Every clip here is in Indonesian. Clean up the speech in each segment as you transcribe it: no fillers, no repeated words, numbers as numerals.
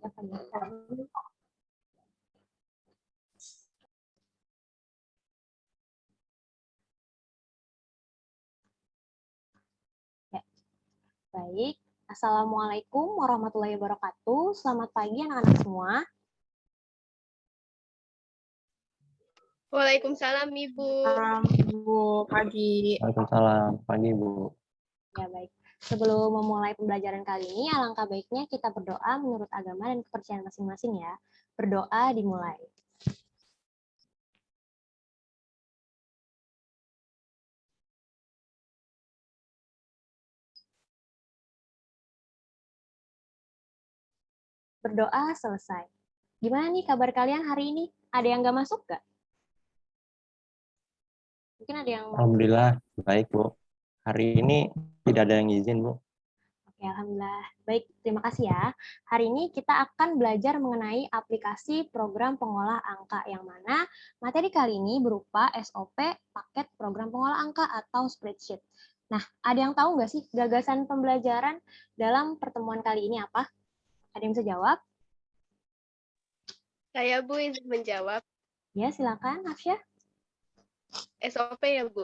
Ya, baik. Assalamualaikum warahmatullahi wabarakatuh. Selamat pagi anak-anak semua. Waalaikumsalam, Ibu. Bu, pagi. Waalaikumsalam, pagi Bu. Ya, baik. Sebelum memulai pembelajaran kali ini, alangkah baiknya kita berdoa menurut agama dan kepercayaan masing-masing ya. Berdoa dimulai. Berdoa selesai. Gimana nih kabar kalian hari ini? Ada yang nggak masuk nggak? Mungkin ada yang... Alhamdulillah, baik Bu. Hari ini tidak ada yang izin Bu. Oke, alhamdulillah. Baik, terima kasih ya. Hari ini kita akan belajar mengenai aplikasi program pengolah angka, yang mana materi kali ini berupa SOP paket program pengolah angka atau spreadsheet. Nah, ada yang tahu nggak sih gagasan pembelajaran dalam pertemuan kali ini apa? Ada yang bisa jawab? Saya, Bu, izin menjawab. Ya, silakan, Hafsyah. SOP ya, Bu?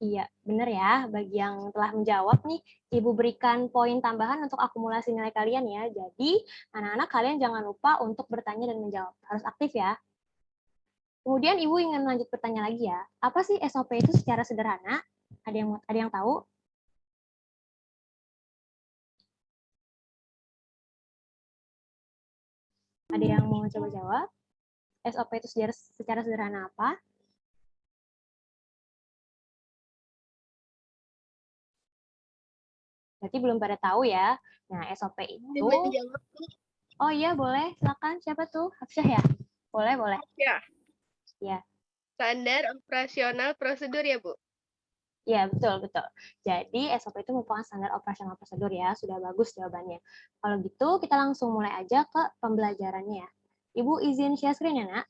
Iya, benar ya. Bagi yang telah menjawab nih, Ibu berikan poin tambahan untuk akumulasi nilai kalian ya. Jadi, anak-anak kalian jangan lupa untuk bertanya dan menjawab. Harus aktif ya. Kemudian Ibu ingin lanjut bertanya lagi ya. Apa sih SOP itu secara sederhana? Ada yang tahu? Ada yang mau coba jawab? SOP itu secara sederhana apa? Berarti belum pada tahu ya. Nah, SOP itu... Oh iya, boleh. Silakan. Siapa tuh? Hafsyah ya? Boleh, boleh. Ya. Ya. Standar operasional prosedur ya, Bu? Ya, betul, betul. Jadi, SOP itu merupakan standar operasional prosedur ya. Sudah bagus jawabannya. Kalau gitu, kita langsung mulai aja ke pembelajarannya ya. Ibu izin share screen ya, Nak?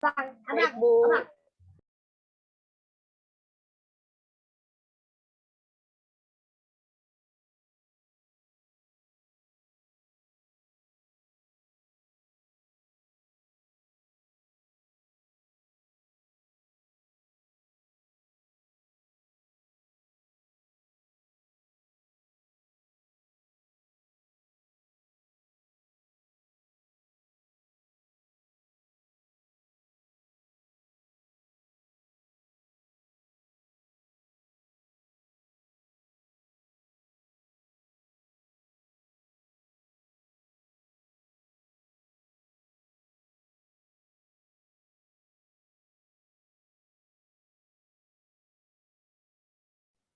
Baik, Bu.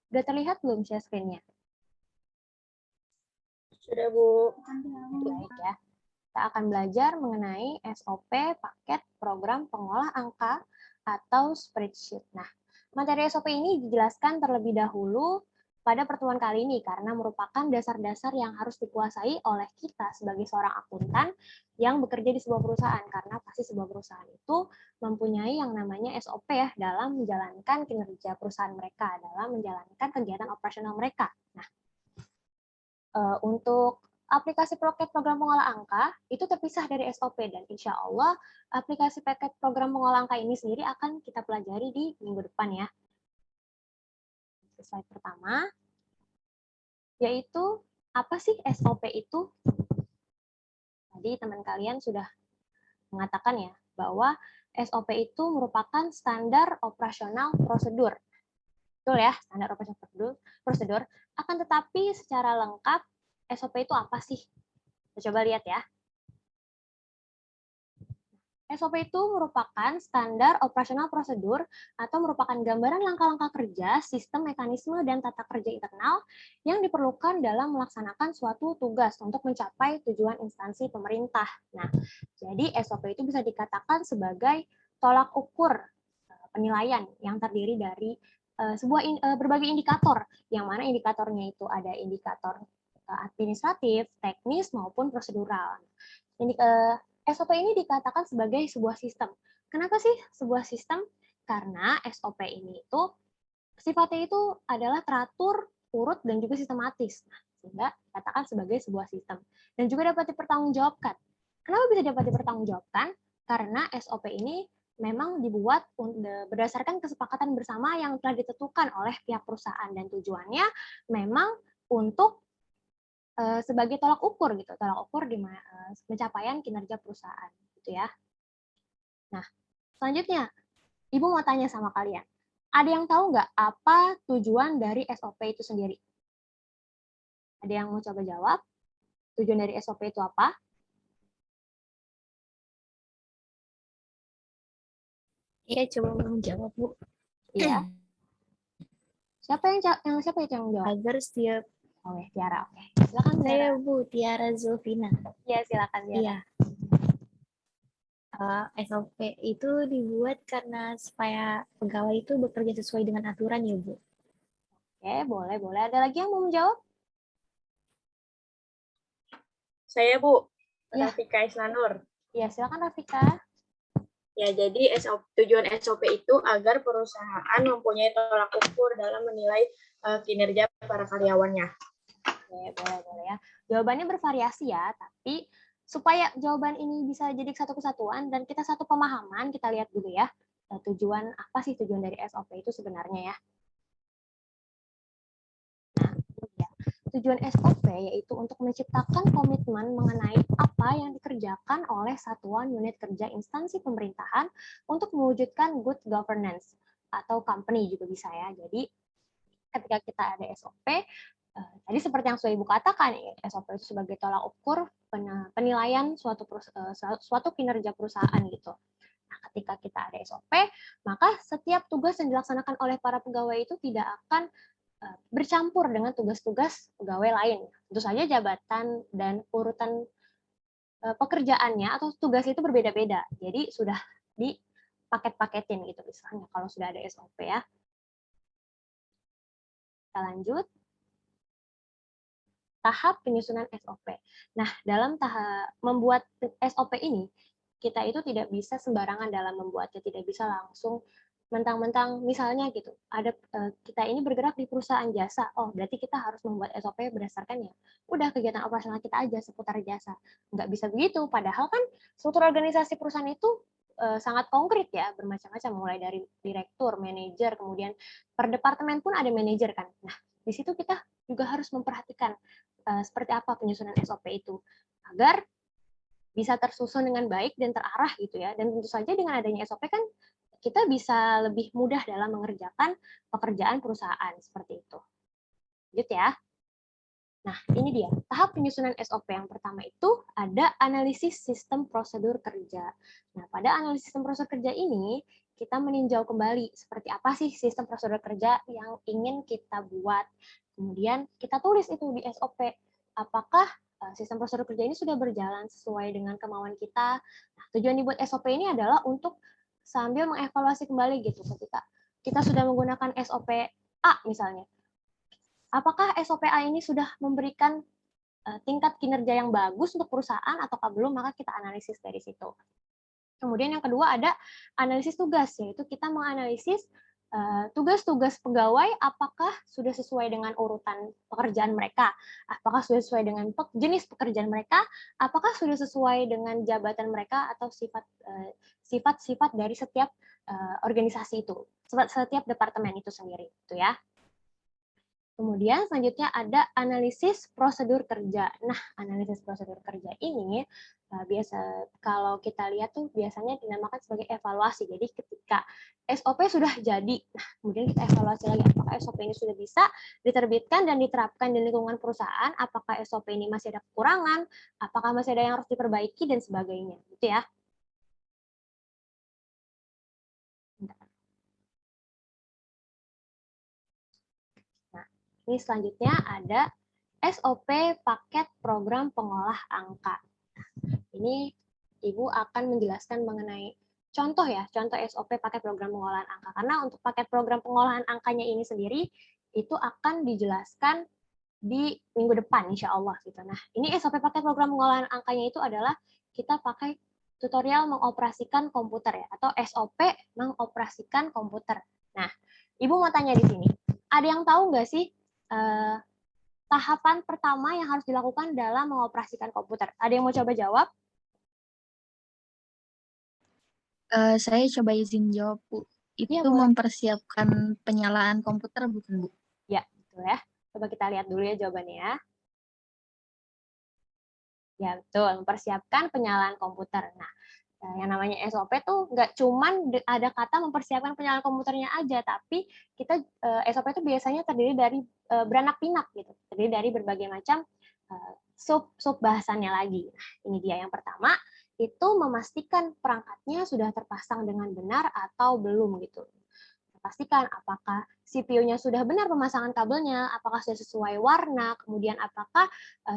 Udah terlihat belum share screen-nya? Sudah, Bu. Baik ya. Kita akan belajar mengenai SOP paket program pengolah angka atau spreadsheet. Nah, materi SOP ini dijelaskan terlebih dahulu pada pertemuan kali ini karena merupakan dasar-dasar yang harus dikuasai oleh kita sebagai seorang akuntan yang bekerja di sebuah perusahaan, karena pasti sebuah perusahaan itu mempunyai yang namanya SOP ya dalam menjalankan kinerja perusahaan mereka, dalam menjalankan kegiatan operasional mereka. Nah, untuk aplikasi paket program pengolah angka itu terpisah dari SOP, dan insya Allah aplikasi paket program pengolah angka ini sendiri akan kita pelajari di minggu depan ya. Slide pertama, yaitu apa sih SOP itu? Tadi teman kalian sudah mengatakan ya, bahwa SOP itu merupakan standar operasional prosedur. Betul ya, standar operasional prosedur. Akan tetapi secara lengkap, SOP itu apa sih? Kita coba lihat ya. SOP itu merupakan standar operasional prosedur atau merupakan gambaran langkah-langkah kerja, sistem, mekanisme, dan tata kerja internal yang diperlukan dalam melaksanakan suatu tugas untuk mencapai tujuan instansi pemerintah. Nah, jadi SOP itu bisa dikatakan sebagai tolak ukur penilaian yang terdiri dari berbagai indikator, yang mana indikatornya itu ada indikator administratif, teknis, maupun prosedural. SOP ini dikatakan sebagai sebuah sistem. Kenapa sih sebuah sistem? Karena SOP ini itu sifatnya itu adalah teratur, urut, dan juga sistematis. Nah, sehingga dikatakan sebagai sebuah sistem. Dan juga dapat dipertanggungjawabkan. Kenapa bisa dapat dipertanggungjawabkan? Karena SOP ini memang dibuat berdasarkan kesepakatan bersama yang telah ditentukan oleh pihak perusahaan, dan tujuannya memang untuk sebagai tolak ukur gitu, tolak ukur di pencapaian kinerja perusahaan gitu ya. Nah, selanjutnya Ibu mau tanya sama kalian, ada yang tahu nggak apa tujuan dari SOP itu sendiri? Ada yang mau coba jawab? Tujuan dari SOP itu apa? Iya, coba menjawab, Bu. Iya. Siapa yang jawab? Agar setiap Oh ya, Tiara. Oke. Silakan Tiara. saya, Bu, Tiara Zulfina. Iya, silakan Tiara. Iya. SOP itu dibuat karena supaya pegawai itu bekerja sesuai dengan aturan ya, Bu. Oke, boleh. Ada lagi yang mau menjawab? Saya, Bu, Ya. Rafika Islanur. Iya, silakan Rafika. Ya, jadi tujuan SOP itu agar perusahaan mempunyai tolak ukur dalam menilai kinerja para karyawannya. Oke, boleh ya. Jawabannya bervariasi ya, tapi supaya jawaban ini bisa jadi satu kesatuan dan kita satu pemahaman, kita lihat dulu ya. Tujuan apa sih tujuan dari SOP itu sebenarnya ya? Nah, ini dia. Tujuan SOP yaitu untuk menciptakan komitmen mengenai apa yang dikerjakan oleh satuan unit kerja instansi pemerintahan untuk mewujudkan good governance atau company juga bisa ya. Jadi ketika kita ada SOP, tadi seperti yang sudah Ibu katakan, SOP itu sebagai tolak ukur penilaian suatu kinerja perusahaan gitu. Nah, ketika kita ada SOP, maka setiap tugas yang dilaksanakan oleh para pegawai itu tidak akan bercampur dengan tugas-tugas pegawai lain. Tentu saja jabatan dan urutan pekerjaannya atau tugas itu berbeda-beda. Jadi sudah dipaket-paketin gitu misalnya kalau sudah ada SOP ya. Kita lanjut. Tahap penyusunan SOP. Nah, dalam tahap membuat SOP ini, kita itu tidak bisa sembarangan dalam membuatnya, tidak bisa langsung mentang-mentang misalnya gitu. Ada kita ini bergerak di perusahaan jasa. Oh, berarti kita harus membuat SOP berdasarkan ya udah kegiatan operasional kita aja seputar jasa. Nggak bisa begitu. Padahal kan struktur organisasi perusahaan itu sangat konkret ya, bermacam-macam mulai dari direktur, manajer, kemudian per departemen pun ada manajer kan. Nah, di situ kita juga harus memperhatikan seperti apa penyusunan SOP itu agar bisa tersusun dengan baik dan terarah gitu ya. Dan tentu saja dengan adanya SOP kan kita bisa lebih mudah dalam mengerjakan pekerjaan perusahaan seperti itu. Lanjut ya. Nah, ini dia. Tahap penyusunan SOP yang pertama itu ada analisis sistem prosedur kerja. Nah, pada analisis sistem prosedur kerja ini, kita meninjau kembali seperti apa sih sistem prosedur kerja yang ingin kita buat. Kemudian kita tulis itu di SOP. Apakah sistem prosedur kerja ini sudah berjalan sesuai dengan kemauan kita? Nah, tujuan dibuat SOP ini adalah untuk sambil mengevaluasi kembali gitu ketika kita sudah menggunakan SOP A misalnya. Apakah SOP A ini sudah memberikan tingkat kinerja yang bagus untuk perusahaan ataukah belum, maka kita analisis dari situ. Kemudian yang kedua ada analisis tugas, yaitu kita menganalisis tugas-tugas pegawai apakah sudah sesuai dengan urutan pekerjaan mereka, apakah sudah sesuai dengan jenis pekerjaan mereka, apakah sudah sesuai dengan jabatan mereka atau sifat-sifat dari setiap organisasi itu, setiap departemen itu sendiri, gitu ya. Kemudian selanjutnya ada analisis prosedur kerja. Nah, analisis prosedur kerja ini biasa kalau kita lihat tuh biasanya dinamakan sebagai evaluasi. Jadi ketika SOP sudah jadi, nah kemudian kita evaluasi lagi apakah SOP ini sudah bisa diterbitkan dan diterapkan di lingkungan perusahaan, apakah SOP ini masih ada kekurangan, apakah masih ada yang harus diperbaiki dan sebagainya, gitu ya. Ini selanjutnya ada SOP paket program pengolah angka. Ini Ibu akan menjelaskan mengenai contoh ya, contoh SOP paket program pengolahan angka. Karena untuk paket program pengolahan angkanya ini sendiri, itu akan dijelaskan di minggu depan, insya Allah. Gitu. Nah, ini SOP paket program pengolahan angkanya itu adalah kita pakai tutorial mengoperasikan komputer ya, atau SOP mengoperasikan komputer. Nah, Ibu mau tanya di sini, ada yang tahu nggak sih tahapan pertama yang harus dilakukan dalam mengoperasikan komputer? Ada yang mau coba jawab? Saya coba izin jawab, Bu. Iya, Itu boleh. mempersiapkan penyalaan komputer, bukan, Bu? Ya, betul ya. Coba kita lihat dulu ya jawabannya ya. Ya, betul. Mempersiapkan penyalaan komputer. Nah, yang namanya SOP tuh nggak cuman ada kata mempersiapkan penyalaan komputernya aja, tapi kita SOP itu biasanya terdiri dari beranak pinak gitu, terdiri dari berbagai macam sub bahasannya lagi. Nah, ini dia yang pertama, itu memastikan perangkatnya sudah terpasang dengan benar atau belum gitu. Pastikan apakah CPU-nya sudah benar pemasangan kabelnya, apakah sudah sesuai warna, kemudian apakah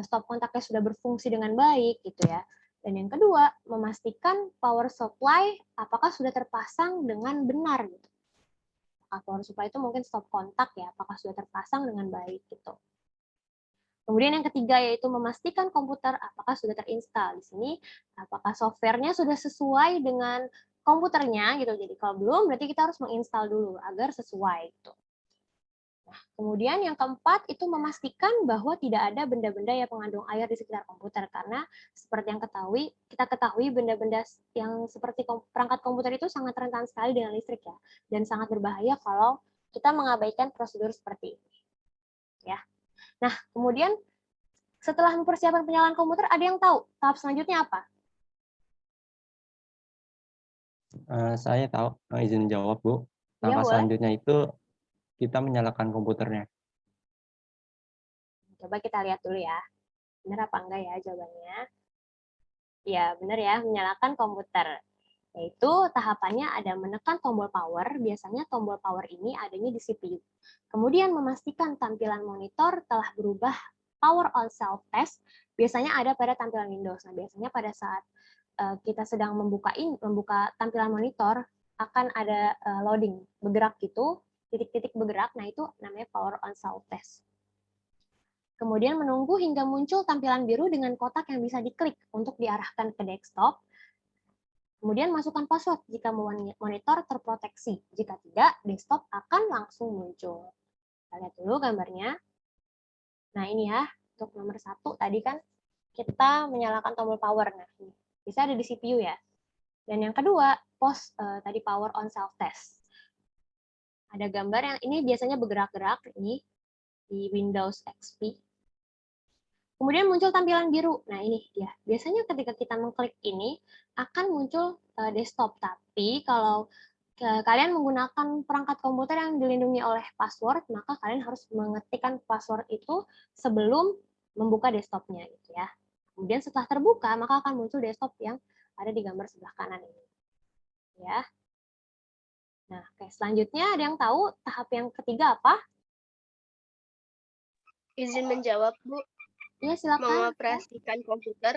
stop kontaknya sudah berfungsi dengan baik gitu ya. Dan yang kedua, memastikan power supply apakah sudah terpasang dengan benar gitu. Power supply itu mungkin stop kontak ya, apakah sudah terpasang dengan baik gitu. Kemudian yang ketiga yaitu memastikan komputer apakah sudah terinstal. Di sini apakah softwarenya sudah sesuai dengan komputernya gitu. Jadi kalau belum berarti kita harus menginstal dulu agar sesuai gitu. Nah, kemudian yang keempat itu memastikan bahwa tidak ada benda-benda yang mengandung air di sekitar komputer karena seperti yang kita ketahui benda-benda yang seperti perangkat komputer itu sangat rentan sekali dengan listrik ya dan sangat berbahaya kalau kita mengabaikan prosedur seperti ini. Ya. Nah, kemudian setelah mempersiapkan penyalaan komputer, ada yang tahu tahap selanjutnya apa? Saya tahu, izin jawab, Bu. Iya, Langkah boleh. selanjutnya itu kita menyalakan komputernya. Coba kita lihat dulu ya. Benar apa enggak ya jawabannya? Ya, benar ya, menyalakan komputer. Yaitu tahapannya ada menekan tombol power, biasanya tombol power ini adanya di CPU. Kemudian memastikan tampilan monitor telah berubah power on self test, biasanya ada pada tampilan Windows. Nah, biasanya pada saat kita sedang membuka tampilan monitor, akan ada loading, bergerak gitu, titik-titik bergerak, nah itu namanya power on self test. Kemudian menunggu hingga muncul tampilan biru dengan kotak yang bisa diklik untuk diarahkan ke desktop. Kemudian masukkan password jika monitor terproteksi. Jika tidak, desktop akan langsung muncul. Kita lihat dulu gambarnya. Nah ini ya, untuk nomor 1 tadi kan kita menyalakan tombol power. Nah, ini bisa ada di CPU ya. Dan yang kedua, tadi power on self test. Ada gambar yang ini biasanya bergerak-gerak ini di Windows XP. Kemudian muncul tampilan biru. Nah, ini dia. Biasanya ketika kita mengklik ini, akan muncul desktop. Tapi kalau kalian menggunakan perangkat komputer yang dilindungi oleh password, maka kalian harus mengetikkan password itu sebelum membuka desktopnya. Gitu ya. Kemudian setelah terbuka, maka akan muncul desktop yang ada di gambar sebelah kanan ini. Ya. Nah, oke. Selanjutnya ada yang tahu tahap yang ketiga apa? Izin menjawab, Bu. Iya, silakan. Mengoperasikan komputer?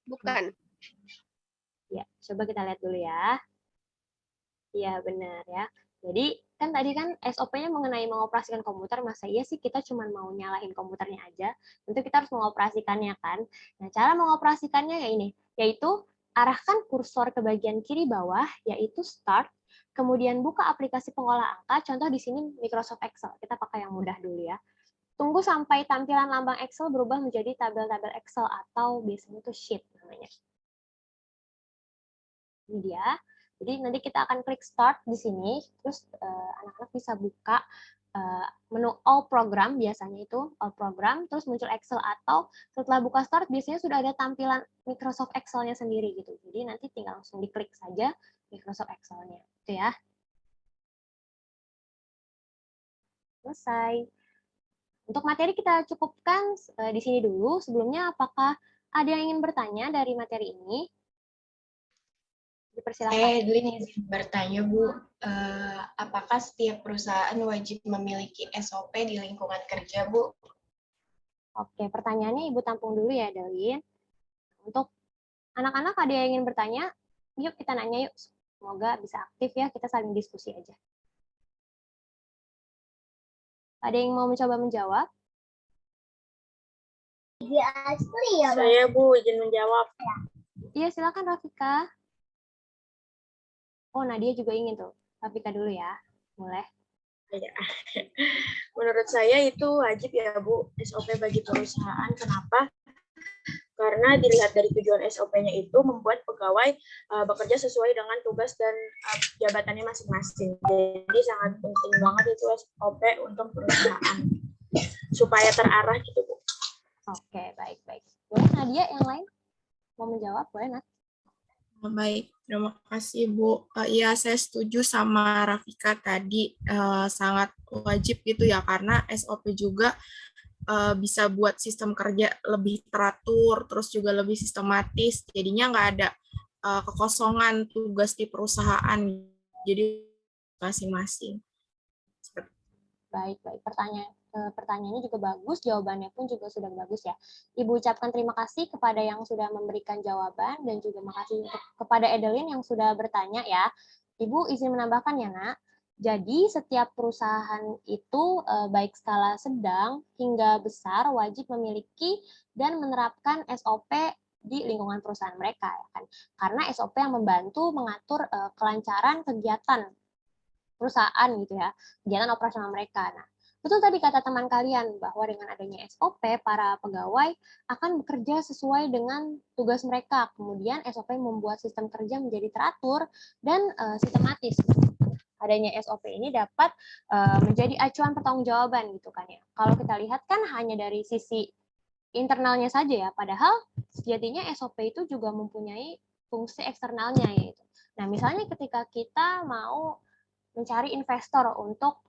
Bukan. Ya, coba kita lihat dulu ya. Iya, benar ya. Jadi, kan tadi kan SOP-nya mengenai mengoperasikan komputer, masa iya sih kita cuma mau nyalahin komputernya aja? Tentu kita harus mengoperasikannya kan. Nah, cara mengoperasikannya ya ini, yaitu arahkan kursor ke bagian kiri bawah, yaitu Start, kemudian buka aplikasi pengolah angka, contoh di sini Microsoft Excel. Kita pakai yang mudah dulu ya. Tunggu sampai tampilan lambang Excel berubah menjadi tabel-tabel Excel atau biasanya itu sheet namanya. Ini dia. Jadi nanti kita akan klik start di sini, terus anak-anak bisa buka menu all program, biasanya itu all program, terus muncul Excel atau setelah buka start biasanya sudah ada tampilan Microsoft Excel-nya sendiri gitu. Jadi nanti tinggal langsung diklik saja Microsoft Excel-nya. Itu ya. Selesai. Untuk materi kita cukupkan di sini dulu. Sebelumnya, apakah ada yang ingin bertanya dari materi ini? Dipersilakan. Saya dulu izin bertanya, Bu. Apakah setiap perusahaan wajib memiliki SOP di lingkungan kerja, Bu? Oke, pertanyaannya Ibu tampung dulu ya, Delin. Untuk anak-anak ada yang ingin bertanya? Yuk kita nanya yuk. Semoga bisa aktif ya, kita saling diskusi aja. Ada yang mau mencoba menjawab? Saya, Bu, izin menjawab. Iya, silakan Rafika. Oh, Nadia juga ingin tuh. Rafika dulu ya. Boleh. Ya. Menurut saya itu wajib ya Bu, SOP bagi perusahaan. Kenapa? Karena dilihat dari tujuan SOP-nya itu membuat pegawai bekerja sesuai dengan tugas dan jabatannya masing-masing. Jadi sangat penting banget itu SOP untuk perusahaan supaya terarah gitu Bu. Oke, baik-baik. Boleh Nadia yang lain mau menjawab? Boleh, Nat? Baik, terima kasih Bu. Iya, saya setuju sama Rafika tadi, sangat wajib gitu ya, karena SOP juga bisa buat sistem kerja lebih teratur, terus juga lebih sistematis, jadinya nggak ada kekosongan tugas di perusahaan, jadi masing-masing. Baik-baik. Pertanyaannya juga bagus, jawabannya pun juga sudah bagus ya. Ibu ucapkan terima kasih kepada yang sudah memberikan jawaban dan juga makasih kepada Edelin yang sudah bertanya ya. Ibu izin menambahkan ya, Nak. Jadi setiap perusahaan itu baik skala sedang hingga besar wajib memiliki dan menerapkan SOP di lingkungan perusahaan mereka ya kan. Karena SOP yang membantu mengatur kelancaran kegiatan perusahaan gitu ya, kegiatan operasional mereka. Nah, betul tadi kata teman kalian bahwa dengan adanya SOP, para pegawai akan bekerja sesuai dengan tugas mereka. Kemudian SOP membuat sistem kerja menjadi teratur dan sistematis. Adanya SOP ini dapat menjadi acuan pertanggungjawaban gitu kan ya. Kalau kita lihat kan hanya dari sisi internalnya saja ya, padahal sejatinya SOP itu juga mempunyai fungsi eksternalnya yaitu. Nah, misalnya ketika kita mau mencari investor untuk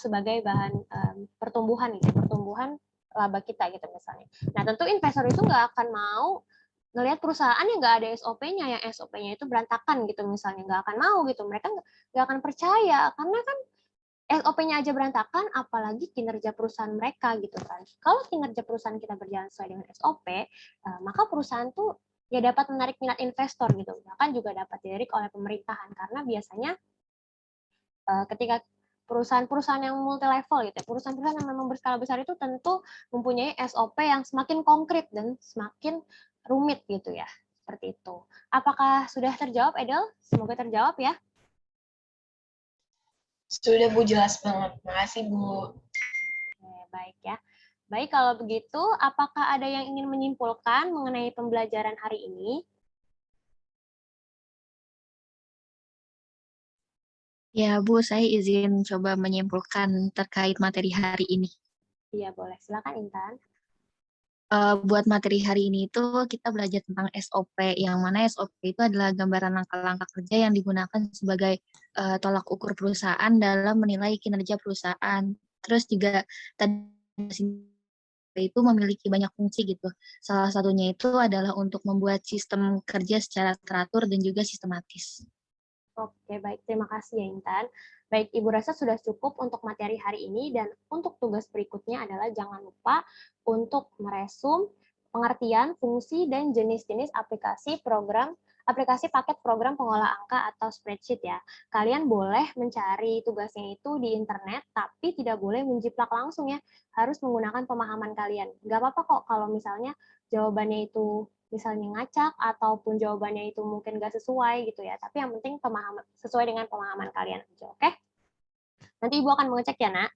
sebagai bahan pertumbuhan gitu, pertumbuhan laba kita gitu misalnya. Nah, tentu investor itu nggak akan mau ngelihat perusahaan yang nggak ada SOP-nya, yang SOP-nya itu berantakan gitu misalnya, nggak akan mau gitu. Mereka nggak akan percaya karena kan SOP-nya aja berantakan, apalagi kinerja perusahaan mereka gitu kan. Kalau kinerja perusahaan kita berjalan sesuai dengan SOP, maka perusahaan tuh ya dapat menarik minat investor gitu. Bahkan juga dapat dilirik oleh pemerintahan karena biasanya ketika perusahaan-perusahaan yang multi level gitu ya, perusahaan-perusahaan yang memang berskala besar itu tentu mempunyai SOP yang semakin konkret dan semakin rumit gitu ya. Seperti itu. Apakah sudah terjawab, Edel? Semoga terjawab ya. Sudah Bu, jelas banget. Makasih Bu. Oke, baik ya. Baik, kalau begitu, apakah ada yang ingin menyimpulkan mengenai pembelajaran hari ini? Ya, Bu, saya izin coba menyimpulkan terkait materi hari ini. Iya, boleh. Silakan, Intan. Buat materi hari ini itu kita belajar tentang SOP, yang mana SOP itu adalah gambaran langkah-langkah kerja yang digunakan sebagai tolak ukur perusahaan dalam menilai kinerja perusahaan. Terus juga tadi itu memiliki banyak fungsi gitu. Salah satunya itu adalah untuk membuat sistem kerja secara teratur dan juga sistematis. Oke, baik. Terima kasih ya, Intan. Baik, Ibu rasa sudah cukup untuk materi hari ini, dan untuk tugas berikutnya adalah jangan lupa untuk meresum pengertian, fungsi, dan jenis-jenis aplikasi paket program pengolah angka atau spreadsheet ya. Kalian boleh mencari tugasnya itu di internet, tapi tidak boleh menjiplak langsung ya. Harus menggunakan pemahaman kalian. Nggak apa-apa kok kalau misalnya jawabannya itu misalnya ngacak ataupun jawabannya itu mungkin nggak sesuai gitu ya. Tapi yang penting pemahaman sesuai dengan pemahaman kalian aja, oke? Nanti Ibu akan mengecek ya, Nak.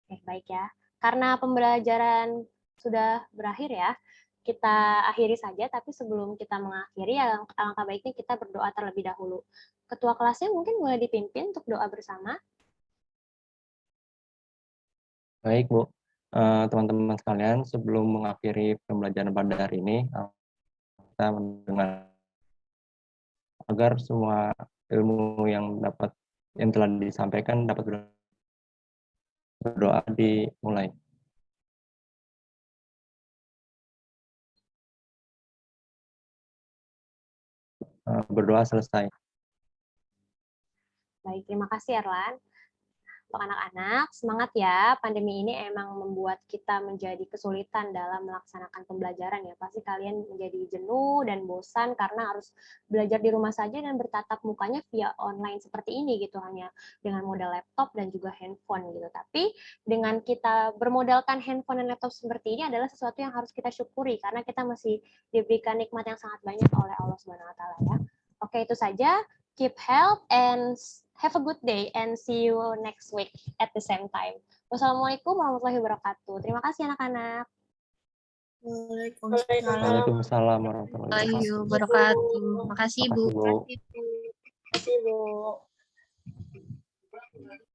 Oke, baik ya. Karena pembelajaran sudah berakhir ya, kita akhiri saja, tapi sebelum kita mengakhiri, alangkah baiknya kita berdoa terlebih dahulu. Ketua kelasnya mungkin boleh dipimpin untuk doa bersama. Baik, Bu. Teman-teman sekalian, sebelum mengakhiri pembelajaran pada hari ini, kita mendengar agar semua ilmu yang telah disampaikan dapat berdoa dimulai. Berdoa selesai. Baik, terima kasih Erlan. Untuk anak-anak, semangat ya. Pandemi ini emang membuat kita menjadi kesulitan dalam melaksanakan pembelajaran ya. Pasti kalian menjadi jenuh dan bosan karena harus belajar di rumah saja dan bertatap mukanya via online seperti ini gitu, hanya dengan modal laptop dan juga handphone gitu. Tapi dengan kita bermodalkan handphone dan laptop seperti ini adalah sesuatu yang harus kita syukuri karena kita masih diberikan nikmat yang sangat banyak oleh Allah Subhanahu wa taala ya. Oke, itu saja. Keep health and have a good day and see you next week at the same time. Wassalamualaikum warahmatullahi wabarakatuh. Terima kasih anak-anak. Waalaikumsalam. Waalaikumsalam warahmatullahi wabarakatuh. Wabarakatuh. Makasih, Bu. Makasih, Bu. Terima kasih, Bu.